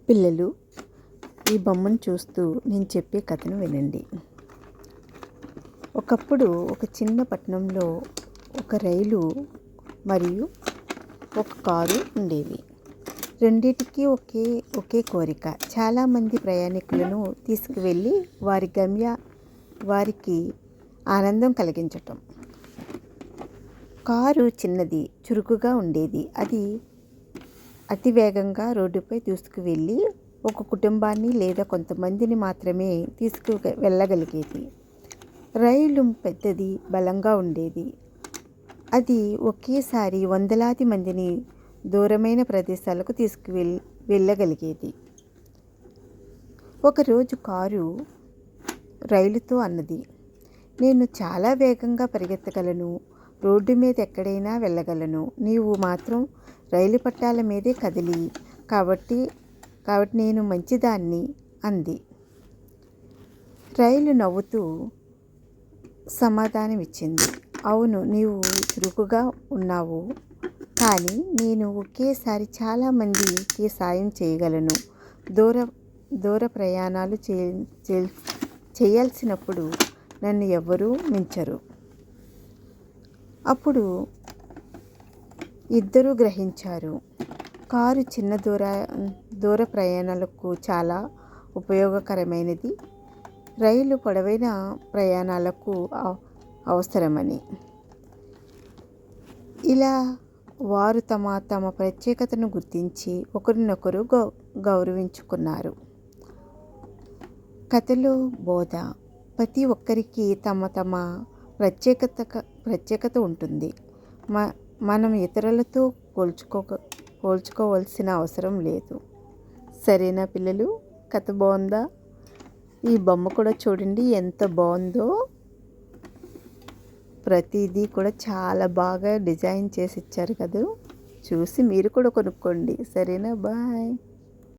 పిల్లలు, ఈ బొమ్మను చూస్తూ నేను చెప్పే కథను వినండి. ఒకప్పుడు ఒక చిన్న పట్టణంలో ఒక రైలు మరియు ఒక కారు ఉండేవి. రెండిటికి ఒకే కోరిక, చాలామంది ప్రయాణికులను తీసుకువెళ్ళి వారికి ఆనందం కలిగించటం. కారు చిన్నది, చురుకుగా ఉండేది. అది అతి వేగంగా రోడ్డుపై తీసుకువెళ్ళి ఒక కుటుంబాన్ని లేదా కొంతమందిని మాత్రమే వెళ్ళగలిగేది. రైలు పెద్దది, బలంగా ఉండేది. అది ఒకేసారి వందలాది మందిని దూరమైన ప్రదేశాలకు వెళ్ళగలిగేది. ఒకరోజు కారు రైలుతో అన్నది, "నేను చాలా వేగంగా పరిగెత్తగలను, రోడ్డు మీద ఎక్కడైనా వెళ్ళగలను. నీవు మాత్రం రైలు పట్టాల మీదే కదిలి కాబట్టి నేను మంచిదాన్ని" అంది. రైలు నవ్వుతూ సమాధానమిచ్చింది, "అవును, నీవు చురుకుగా ఉన్నావు, కానీ నేను ఒకేసారి చాలామందికి సాయం చేయగలను. దూర ప్రయాణాలు చేయాల్సినప్పుడు నన్ను ఎవ్వరూ మించరు." అప్పుడు ఇద్దరూ గ్రహించారు, కారు చిన్న దూర ప్రయాణాలకు చాలా ఉపయోగకరమైనది, రైలు పొడవైన ప్రయాణాలకు అవసరమని. ఇలా వారు తమ ప్రత్యేకతను గుర్తించి ఒకరినొకరు గౌరవించుకున్నారు. కథలో బోధ: ప్రతి ఒక్కరికి తమ ప్రత్యేకత ఉంటుంది. మనం ఇతరులతో పోల్చుకోవాల్సిన అవసరం లేదు. సరేనా పిల్లలు? కథ బాగుందా? ఈ బొమ్మ కూడా చూడండి ఎంత బాగుందో. ప్రతిదీ కూడా చాలా బాగా డిజైన్ చేసి ఇచ్చారు కదా. చూసి మీరు కూడా కొనుక్కోండి. సరేనా? బాయ్.